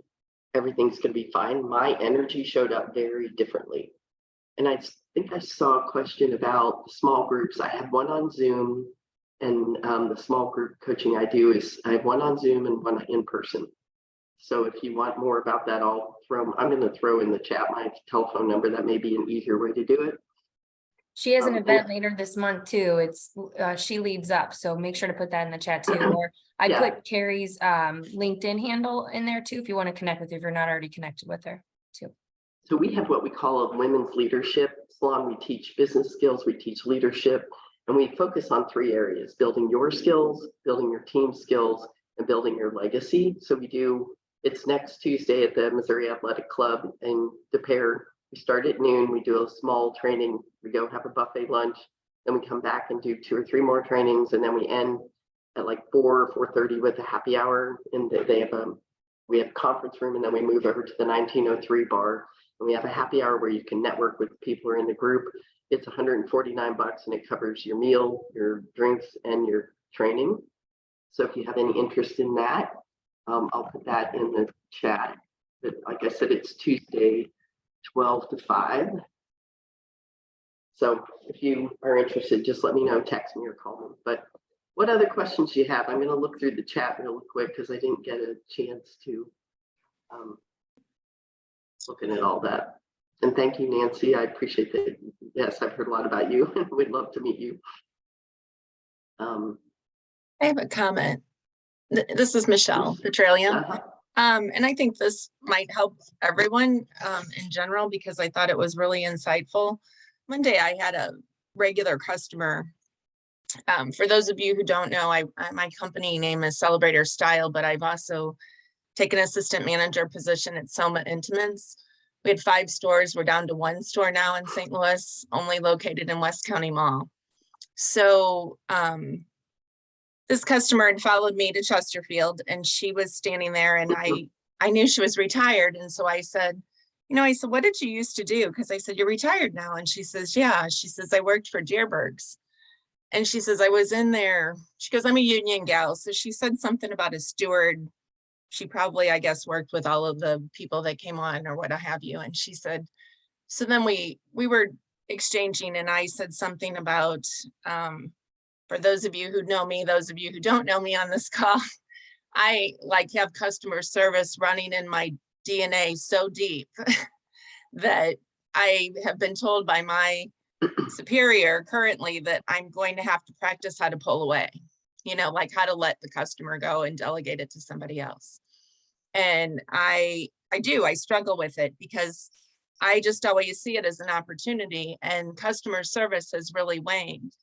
S1: everything's going to be fine, my energy showed up very differently. And I think I saw a question about small groups. I have one on Zoom, and the small group coaching I do is I have one on Zoom and one in person. So if you want more about that, I'm going to throw in the chat my telephone number. That may be an easier way to do it.
S3: She has an event later this month too. It's She Leads Up. So make sure to put that in the chat too. Or I put Carrie's LinkedIn handle in there too, if you want to connect with her, if you're not already connected with her too.
S1: So we have what we call a women's leadership salon. We teach business skills, we teach leadership, and we focus on 3 areas: building your skills, building your team skills, and building your legacy. So it's next Tuesday at the Missouri Athletic Club in De Pere. We start at noon, we do a small training, we go have a buffet lunch, then we come back and do 2 or 3 more trainings, and then we end at 4 or 4:30 with a happy hour. And we have a conference room, and then we move over to the 1903 bar, and we have a happy hour where you can network with people who are in the group. It's $149, and it covers your meal, your drinks, and your training. So if you have any interest in that, I'll put that in the chat. But like I said, it's Tuesday, 12 to 5. So if you are interested, just let me know, text me or call me. But what other questions do you have? I'm going to look through the chat real quick, because I didn't get a chance to looking at all that. And thank you, Nancy. I appreciate that. Yes, I've heard a lot about you. We'd love to meet you.
S6: I have a comment. This is Michelle Petralia. And I think this might help everyone in general, because I thought it was really insightful. One day I had a regular customer. For those of you who don't know, my company name is Celebrator Style, but I've also taken assistant manager position at Selma Intimates. We had 5 stores. We're down to 1 store now in St. Louis, only located in West County Mall. So this customer had followed me to Chesterfield, and she was standing there, and I knew she was retired. And so I said, I said, what did you used to do? Because I said, you're retired now. And she says, yeah. She says, I worked for Deerbergs. And she says, I was in there. She goes, I'm a union gal. So she said something about a steward. She probably, I guess, worked with all of the people that came on or what have you. And she said, so then we were exchanging, and I said something about, for those of you who know me, those of you who don't know me on this call, I have customer service running in my DNA so deep that I have been told by my superior currently that I'm going to have to practice how to pull away, like how to let the customer go and delegate it to somebody else. And I struggle with it because I just always see it as an opportunity, and customer service has really waned.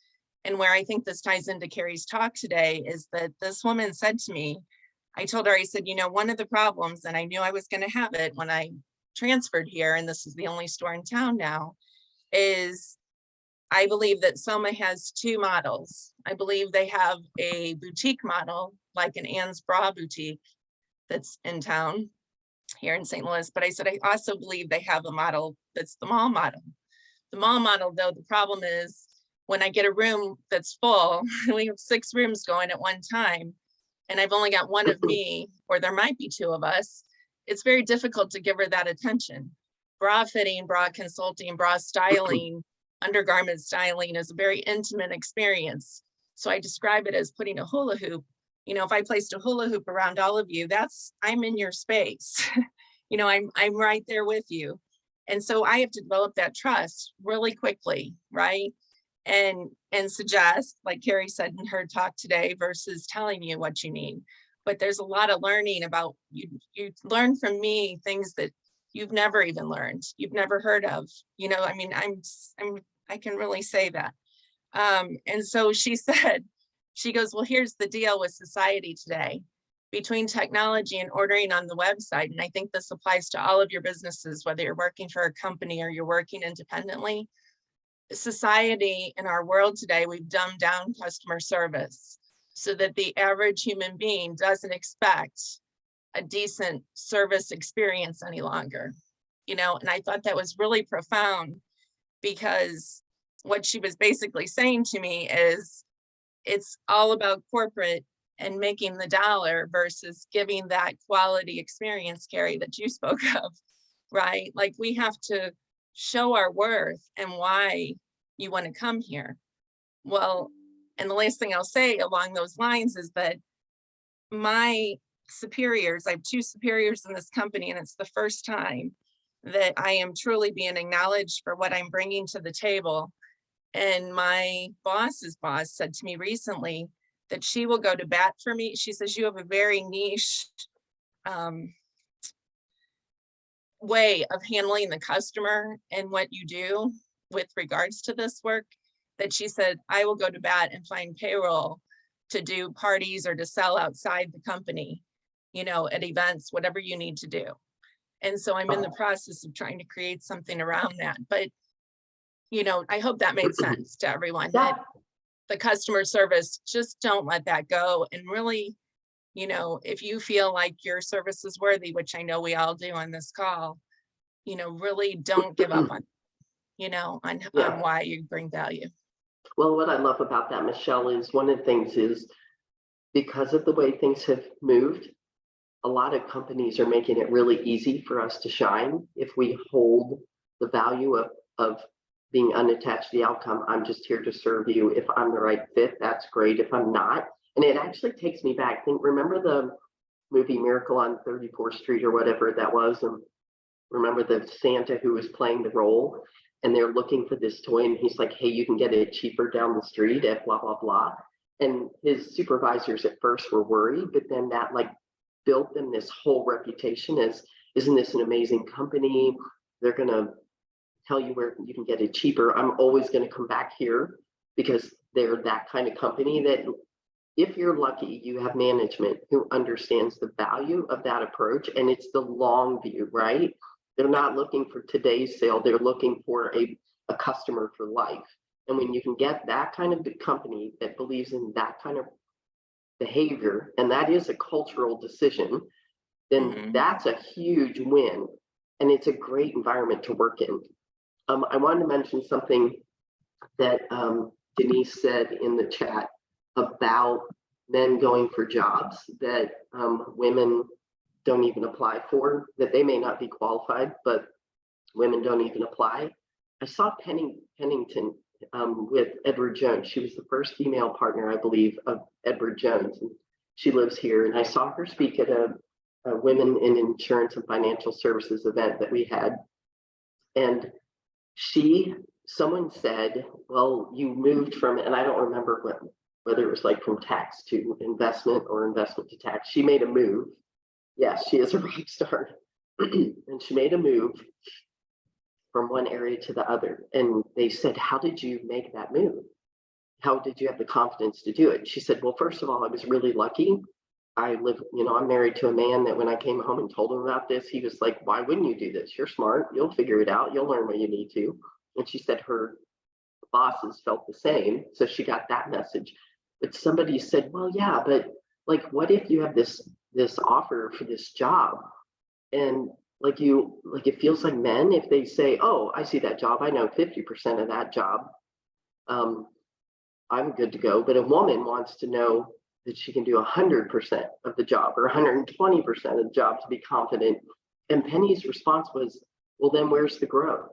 S6: And where I think this ties into Carrie's talk today is that this woman said to me, I told her, I said, one of the problems, and I knew I was going to have it when I transferred here, and this is the only store in town now, is I believe that Soma has two models. I believe they have a boutique model, like an Ann's Bra boutique that's in town here in St. Louis. But I said, I also believe they have a model that's the mall model. The mall model, though, the problem is when I get a room that's full, we have 6 rooms going at one time, and I've only got one of me, or there might be 2 of us, it's very difficult to give her that attention. Bra fitting, bra consulting, bra styling, undergarment styling is a very intimate experience. So I describe it as putting a hula hoop. If I placed a hula hoop around all of you, I'm in your space. I'm right there with you. And so I have to develop that trust really quickly, right? And suggest, like Carrie said in her talk today, versus telling you what you need. But there's a lot of learning about you. You learn from me things that you've never even learned, you've never heard of. I can really say that. And so she said, she goes, well, here's the deal with society today. Between technology and ordering on the website, and I think this applies to all of your businesses, whether you're working for a company or you're working independently, society in our world today, we've dumbed down customer service so that the average human being doesn't expect a decent service experience any longer. And I thought that was really profound, because what she was basically saying to me is it's all about corporate and making the dollar versus giving that quality experience, Carrie, that you spoke of, right? Like, we have to show our worth and why you want to come here. Well, and the last thing I'll say along those lines is that my superiors, I have 2 superiors in this company, and it's the first time that I am truly being acknowledged for what I'm bringing to the table. And my boss's boss said to me recently that she will go to bat for me. She says, you have a very niche way of handling the customer and what you do with regards to this work, that she said, I will go to bat and find payroll to do parties or to sell outside the company, at events, whatever you need to do. And so I'm in the process of trying to create something around that. But, I hope that made sense to everyone, that the customer service, just don't let that go. And really, if you feel like your service is worthy, which I know we all do on this call, really don't give up on, on why you bring value.
S1: Well, what I love about that, Michelle, is one of the things is because of the way things have moved, a lot of companies are making it really easy for us to shine if we hold the value of being unattached to the outcome. I'm just here to serve you. If I'm the right fit, that's great. If I'm not, and it actually takes me back. Remember the movie Miracle on 34th Street or whatever that was? And remember the Santa who was playing the role, and they're looking for this toy, and he's like, hey, you can get it cheaper down the street at blah, blah, blah. And his supervisors at first were worried, but then that built them this whole reputation as, isn't this an amazing company? They're going to tell you where you can get it cheaper. I'm always going to come back here, because they're that kind of company that if you're lucky, you have management who understands the value of that approach. And it's the long view, right? They're not looking for today's sale. They're looking for a customer for life. And when you can get that kind of company that believes in that kind of behavior, and that is a cultural decision, then that's a huge win. And it's a great environment to work in. I wanted to mention something that Denise said in the chat about men going for jobs that women don't even apply for, that they may not be qualified, but women don't even apply. I saw Pennington with Edward Jones. She was the first female partner, I believe, of Edward Jones. And she lives here. And I saw her speak at a Women in Insurance and Financial Services event that we had. And someone said, well, you moved from, and I don't remember whether it was like from tax to investment or investment to tax. She made a move. Yes, she is a rock star. And she made a move from one area to the other. And they said, how did you make that move? How did you have the confidence to do it? She said, well, first of all, I was really lucky. I'm married to a man that when I came home and told him about this, he was like, why wouldn't you do this? You're smart. You'll figure it out. You'll learn what you need to. And she said her bosses felt the same. So she got that message. But somebody said, well, yeah, but like, what if you have this offer for this job? And it feels like men, if they say, oh, I see that job, I know 50% of that job, I'm good to go. But a woman wants to know that she can do 100% of the job or 120% of the job to be confident. And Penny's response was, well, then where's the growth?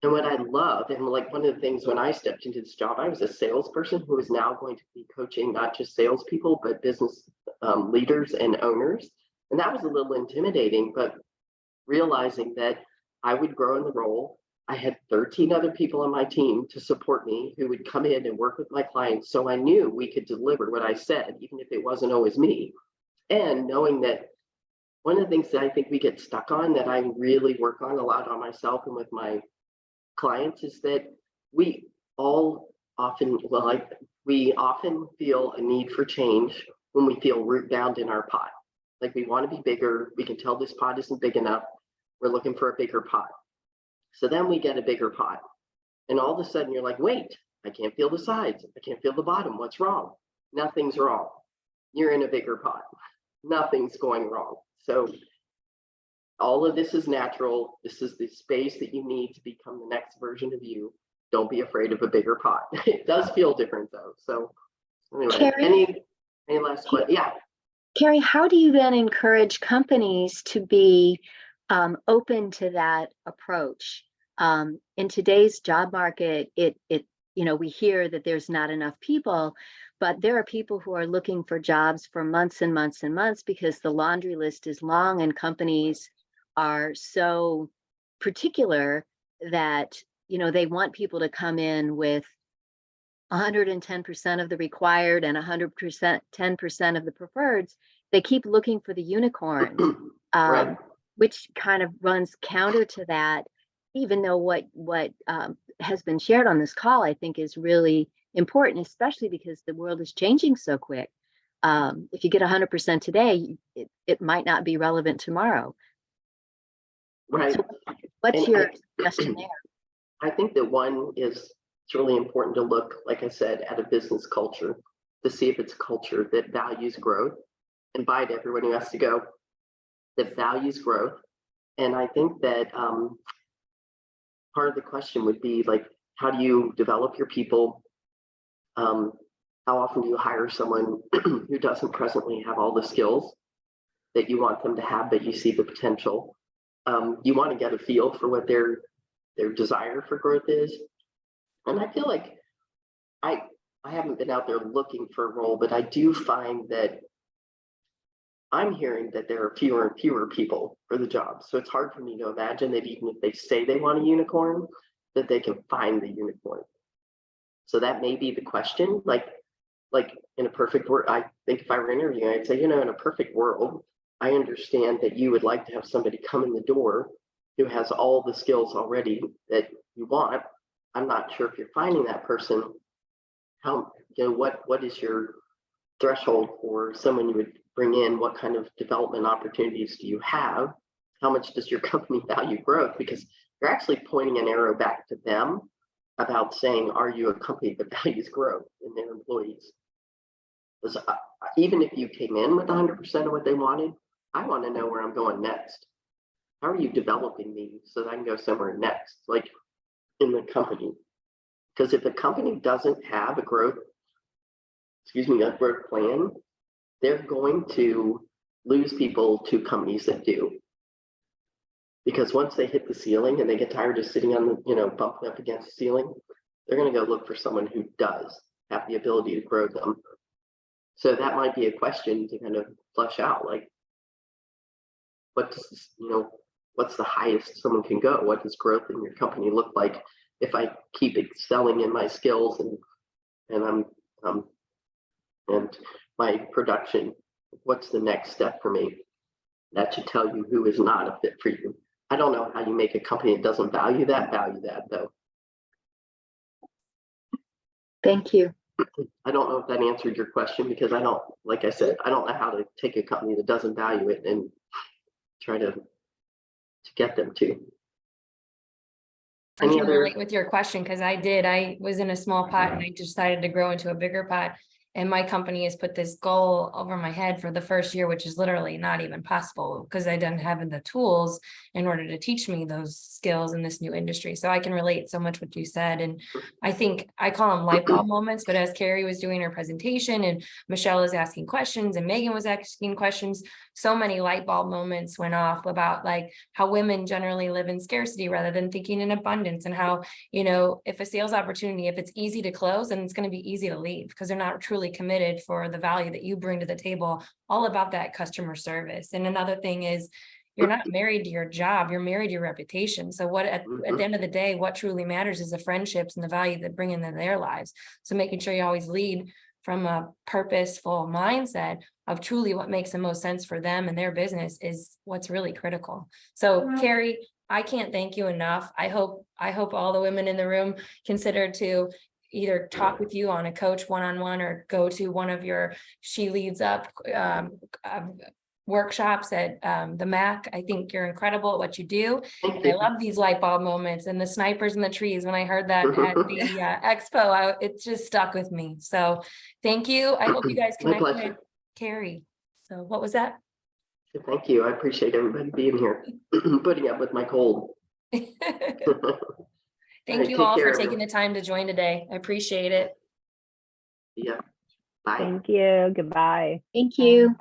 S1: And what I love, and like one of the things when I stepped into this job, I was a salesperson who is now going to be coaching not just salespeople, but business leaders and owners. And that was a little intimidating, but realizing that I would grow in the role. I had 13 other people on my team to support me who would come in and work with my clients. So I knew we could deliver what I said, even if it wasn't always me. And knowing that one of the things that I think we get stuck on, that I really work on a lot on myself and with my clients, is that we often feel a need for change when we feel root bound in our pot. Like we want to be bigger. We can tell this pot isn't big enough. We're looking for a bigger pot. So then we get a bigger pot. And all of a sudden you're like, wait, I can't feel the sides. I can't feel the bottom. What's wrong? Nothing's wrong. You're in a bigger pot. Nothing's going wrong. So all of this is natural. This is the space that you need to become the next version of you. Don't be afraid of a bigger pot. It does feel different though. So anyway,
S7: Carrie,
S1: any last question? Yeah.
S7: Carrie, how do you then encourage companies to be open to that approach? In today's job market, we hear that there's not enough people, but there are people who are looking for jobs for months and months and months because the laundry list is long and companies are so particular that, they want people to come in with 110% of the required and 10% of the preferreds. They keep looking for the unicorns,
S1: Right.
S7: which kind of runs counter to that, even though what has been shared on this call, I think is really important, especially because the world is changing so quick. If you get 100% today, it might not be relevant tomorrow.
S1: Right.
S7: So what's your suggestion there?
S1: I think that it's really important to look, like I said, at a business culture to see if it's a culture that values growth. Invite everyone who has to go, that values growth. And I think that part of the question would be like, how do you develop your people? How often do you hire someone who doesn't presently have all the skills that you want them to have, but you see the potential? You want to get a feel for what their desire for growth is. And I feel like I haven't been out there looking for a role, but I do find that I'm hearing that there are fewer and fewer people for the job. So it's hard for me to imagine that even if they say they want a unicorn, that they can find the unicorn. So that may be the question. Like in a perfect world, I think if I were interviewing, I'd say, in a perfect world, I understand that you would like to have somebody come in the door who has all the skills already that you want. I'm not sure if you're finding that person. How, what is your threshold for someone you would bring in? What kind of development opportunities do you have? How much does your company value growth? Because you're actually pointing an arrow back to them about saying, are you a company that values growth in their employees? Because even if you came in with 100% of what they wanted, I want to know where I'm going next. How are you developing me so that I can go somewhere next, like in the company? Because if the company doesn't have a growth plan, they're going to lose people to companies that do. Because once they hit the ceiling and they get tired of sitting on the, bumping up against the ceiling, they're going to go look for someone who does have the ability to grow them. So that might be a question to kind of flesh out, like, what does this, what's the highest someone can go? What does growth in your company look like if I keep excelling in my skills and my production? What's the next step for me? That should tell you who is not a fit for you. I don't know how you make a company that doesn't value that though.
S7: Thank you.
S1: I don't know if that answered your question, because like I said, I don't know how to take a company that doesn't value it and try to get them to.
S3: I can relate with your question, because I was in a small pot and I decided to grow into a bigger pot. And my company has put this goal over my head for the first year, which is literally not even possible because I didn't have the tools in order to teach me those skills in this new industry. So I can relate so much what you said. And I think I call them light bulb moments, but as Carrie was doing her presentation and Michelle was asking questions and Megan was asking questions, so many light bulb moments went off about like how women generally live in scarcity rather than thinking in abundance, and how, if a sales opportunity, if it's easy to close, then it's going to be easy to leave because they're not truly committed for the value that you bring to the table, all about that customer service. And another thing is, you're not married to your job, you're married to your reputation. So what at the end of the day, what truly matters is the friendships and the value that bring into their lives. So making sure you always lead from a purposeful mindset of truly what makes the most sense for them and their business is what's really critical. So Carrie, I can't thank you enough. I hope all the women in the room consider to either talk with you on a coach one-on-one or go to one of your She Leads Up workshops at the MAC. I think you're incredible at what you do. And I love these light bulb moments and the snipers in the trees. When I heard that at the expo, it just stuck with me. So thank you. I hope you guys connect with Carrie. So what was that?
S1: Thank you. I appreciate everybody being here, putting up with my cold.
S3: Thank you all for taking the time to join today. I appreciate it.
S1: Yeah. Bye.
S8: Thank you. Goodbye.
S7: Thank you.